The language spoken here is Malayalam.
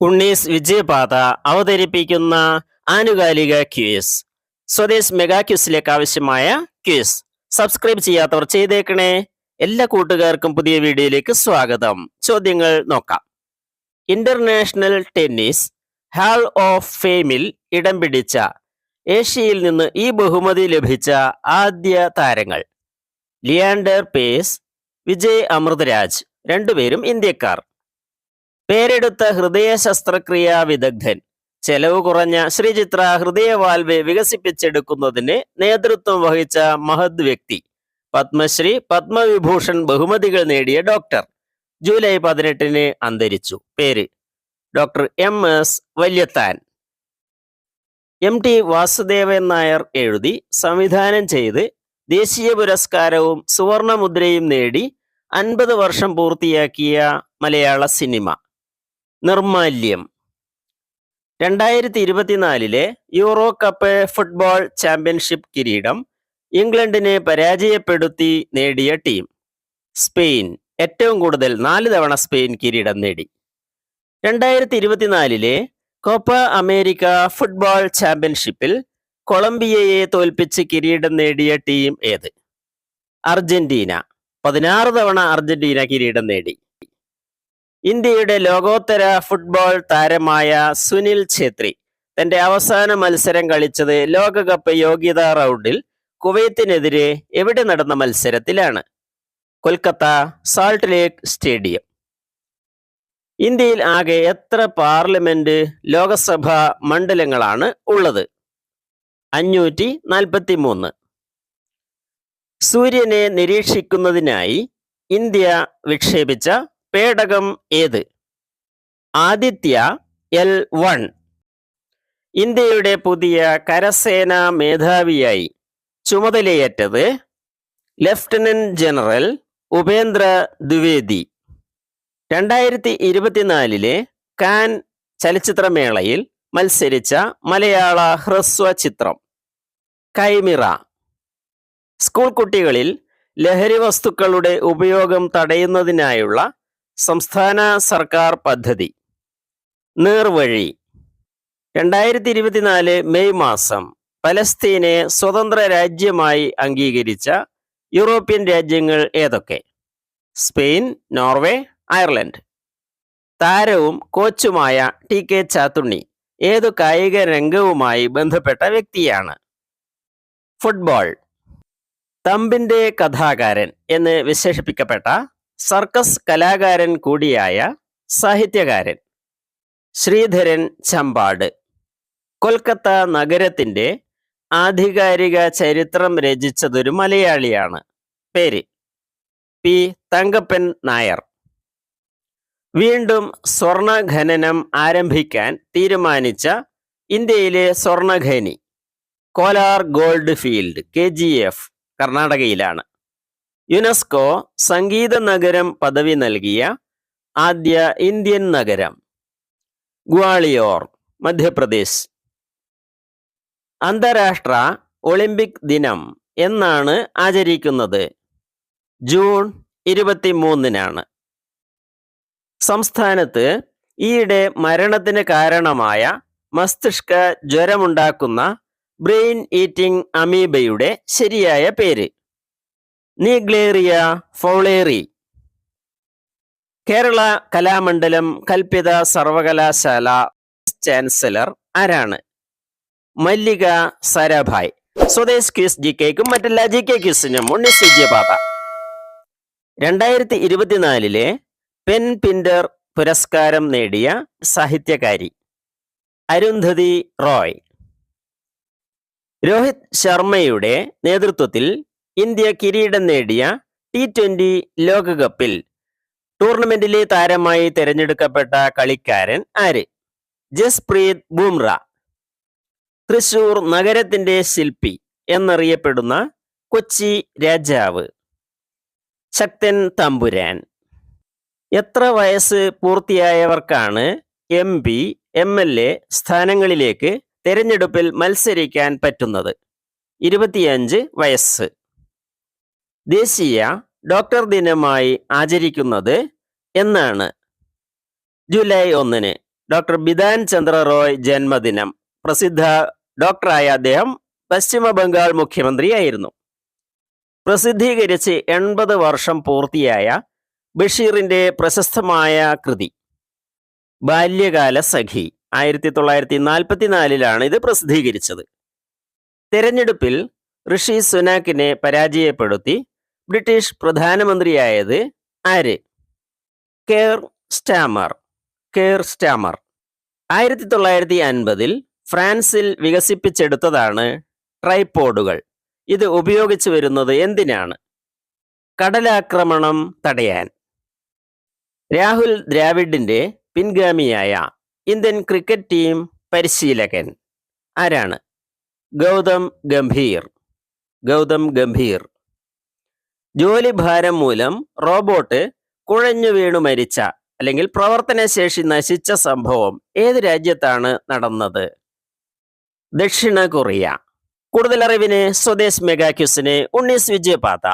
ഉണ്ണീസ് വിജയപാത അവതരിപ്പിക്കുന്ന ആനുകാലിക ക്വിസ്. സ്വദേശ് മെഗാ ക്വിസിലേക്ക് ആവശ്യമായ ക്വിസ് സബ്സ്ക്രൈബ് ചെയ്യാത്തവർ ചെയ്തേക്കണേ. എല്ലാ കൂട്ടുകാർക്കും പുതിയ വീഡിയോയിലേക്ക് സ്വാഗതം. ചോദ്യങ്ങൾ നോക്കാം. ഇന്റർനാഷണൽ ടെന്നീസ് ഹാൾ ഓഫ് ഫെയിമിൽ ഇടം പിടിച്ച ഏഷ്യയിൽ നിന്ന് ഈ ബഹുമതി ലഭിച്ച ആദ്യ താരങ്ങൾ: ലിയാൻഡർ പേസ്, വിജയ് അമൃതരാജ്, രണ്ടുപേരും ഇന്ത്യക്കാർ. പേരെടുത്ത ഹൃദയ ശസ്ത്രക്രിയാ വിദഗ്ധൻ, ചെലവ് കുറഞ്ഞ ശ്രീചിത്ര ഹൃദയവാൽവ് വികസിപ്പിച്ചെടുക്കുന്നതിന് നേതൃത്വം വഹിച്ച മഹത് വ്യക്തി, പത്മശ്രീ പത്മവിഭൂഷൺ ബഹുമതികൾ നേടിയ ഡോക്ടർ, ജൂലൈ 18 അന്തരിച്ചു. പേര്: doctor MS Valiathan. MT Vasudevan Nair എഴുതി സംവിധാനം ചെയ്ത് ദേശീയ പുരസ്കാരവും സുവർണ മുദ്രയും നേടി 50 വർഷം പൂർത്തിയാക്കിയ മലയാള സിനിമ. നിർമാല്യം. 2024 യൂറോ കപ്പ് ഫുട്ബോൾ ചാമ്പ്യൻഷിപ്പ് കിരീടം ഇംഗ്ലണ്ടിനെ പരാജയപ്പെടുത്തി നേടിയ ടീം: സ്പെയിൻ. ഏറ്റവും കൂടുതൽ 4 തവണ സ്പെയിൻ കിരീടം നേടി. 2024 കോപ്പ അമേരിക്ക ഫുട്ബോൾ ചാമ്പ്യൻഷിപ്പിൽ കൊളംബിയയെ തോൽപ്പിച്ച് കിരീടം നേടിയ ടീം ഏത്? അർജന്റീന. 16 തവണ അർജന്റീന കിരീടം നേടി. ഇന്ത്യയുടെ ലോകോത്തര ഫുട്ബോൾ താരമായ സുനിൽ ഛേത്രി തന്റെ അവസാന മത്സരം കളിച്ചത് ലോകകപ്പ് യോഗ്യതാ റൗണ്ടിൽ കുവൈത്തിനെതിരെ എവിടെ നടന്ന മത്സരത്തിലാണ്? Kolkata salt Lake Stadium. ഇന്ത്യയിൽ ആകെ എത്ര പാർലമെന്റ് ലോകസഭാ മണ്ഡലങ്ങളാണ് ഉള്ളത്? 543. സൂര്യനെ നിരീക്ഷിക്കുന്നതിനായി ഇന്ത്യ വിക്ഷേപിച്ച പേടകം ഏത്? ആദിത്യ L1. ഇന്ത്യയുടെ പുതിയ കരസേനാ മേധാവിയായി ചുമതലയേറ്റത് lieutenant general Upendra Dwivedi. 2024 Cannes ചലച്ചിത്രമേളയിൽ മത്സരിച്ച മലയാള ഹ്രസ്വ ചിത്രം കൈമിറ. സ്കൂൾ കുട്ടികളിൽ ലഹരി വസ്തുക്കളുടെ ഉപയോഗം തടയുന്നതിനായുള്ള സംസ്ഥാന സർക്കാർ പദ്ധതി നേർവഴി. 2024 മെയ് മാസം പലസ്തീനെ സ്വതന്ത്ര രാജ്യമായി അംഗീകരിച്ച യൂറോപ്യൻ രാജ്യങ്ങൾ ഏതൊക്കെ? Spain, Norway, Ireland. താരവും കോച്ചുമായ TK ചാത്തുണ്ണി ഏതു കായിക രംഗവുമായി ബന്ധപ്പെട്ട വ്യക്തിയാണ്? ഫുട്ബോൾ. തമ്പിന്റെ കഥാകാരൻ എന്ന് വിശേഷിപ്പിക്കപ്പെട്ട സർക്കസ് കലാകാരൻ കൂടിയായ സാഹിത്യകാരൻ ശ്രീധരൻ ചമ്പാട്. കൊൽക്കത്ത നഗരത്തിന്റെ ആധികാരിക ചരിത്രം രചിച്ചതൊരു മലയാളിയാണ്. പേര്: P തങ്കപ്പൻ നായർ. വീണ്ടും സ്വർണ ഖനനം ആരംഭിക്കാൻ തീരുമാനിച്ച ഇന്ത്യയിലെ സ്വർണഖനി കോലാർ ഗോൾഡ് ഫീൽഡ് KGF കർണാടകയിലാണ്. യുനെസ്കോ സംഗീത നഗരം പദവി നൽകിയ ആദ്യ ഇന്ത്യൻ നഗരം ഗ്വാളിയോർ, മധ്യപ്രദേശ്. അന്താരാഷ്ട്ര ഒളിമ്പിക് ദിനം എന്നാണ് ആചരിക്കുന്നത്? ജൂൺ 23. സംസ്ഥാനത്ത് ഈയിടെ മരണത്തിന് കാരണമായ മസ്തിഷ്ക ജ്വരമുണ്ടാക്കുന്ന ബ്രെയിൻ ഈറ്റിംഗ് അമീബയുടെ ശരിയായ പേര്? നീഗ്ലേറിയ ഫൗളേറി. കേരള കലാമണ്ഡലം കൽപ്പിത സർവകലാശാല ചാൻസലർ ആരാണ്? മല്ലിക സാരാഭായ്. സ്വദേശ് ക്വിസ് GKക്കും മറ്റെല്ലാ GK ക്വിസിനും ഉണ്ണീസ് വിജയപാത. 2024 പെൻ പിന്റർ പുരസ്കാരം നേടിയ സാഹിത്യകാരി അരുന്ധതി റോയ്. രോഹിത് ശർമ്മയുടെ നേതൃത്വത്തിൽ ഇന്ത്യ കിരീടം നേടിയ T20 ലോകകപ്പിൽ ടൂർണമെന്റിലെ താരമായി തിരഞ്ഞെടുക്കപ്പെട്ട കളിക്കാരൻ ആര്? ജസ്പ്രീത് ബുംറ. തൃശൂർ നഗരത്തിന്റെ ശില്പി എന്നറിയപ്പെടുന്ന കൊച്ചി രാജാവ് ശക്തൻ തമ്പുരാൻ. എത്ര വയസ്സ് പൂർത്തിയായവർക്കാണ് MP, MLA സ്ഥാനങ്ങളിലേക്ക് തെരഞ്ഞെടുപ്പിൽ മത്സരിക്കാൻ പറ്റുന്നത്? 25 വയസ്സ്. ദേശീയ ഡോക്ടർ ദിനമായി ആചരിക്കുന്നത് എന്നാണ്? ജൂലൈ 1. ഡോക്ടർ ബിധാൻ ചന്ദ്ര റോയ് ജന്മദിനം. പ്രസിദ്ധ ഡോക്ടറായ അദ്ദേഹം പശ്ചിമ ബംഗാൾ മുഖ്യമന്ത്രിയായിരുന്നു. പ്രസിദ്ധീകരിച്ച് 80 വർഷം പൂർത്തിയായ ബഷീറിന്റെ പ്രശസ്തമായ കൃതി ബാല്യകാല സഖി 1944 ഇത് പ്രസിദ്ധീകരിച്ചത്. തെരഞ്ഞെടുപ്പിൽ ഋഷി സുനാക്കിനെ പരാജയപ്പെടുത്തി ബ്രിട്ടീഷ് പ്രധാനമന്ത്രിയായത് ആര്? Care Starmer. 1950 ഫ്രാൻസിൽ വികസിപ്പിച്ചെടുത്തതാണ് ട്രൈപോഡുകൾ. ഇത് ഉപയോഗിച്ചു വരുന്നത് എന്തിനാണ്? കടലാക്രമണം തടയാൻ. രാഹുൽ ദ്രാവിഡിന്റെ പിൻഗാമിയായ ഇന്ത്യൻ ക്രിക്കറ്റ് ടീം പരിശീലകൻ ആരാണ്? ഗൗതം ഗംഭീർ. ജോലിഭാരം മൂലം റോബോട്ട് കുഴഞ്ഞു വീണു മരിച്ച അല്ലെങ്കിൽ പ്രവർത്തനശേഷി നശിച്ച സംഭവം ഏത് രാജ്യത്താണ് നടന്നത്? ദക്ഷിണ കൊറിയ. കൂടുതൽ അറിവിന് സ്വദേശ് മെഗാക്യൂസിന് ഉണ്ണീസ് വിജയപാത.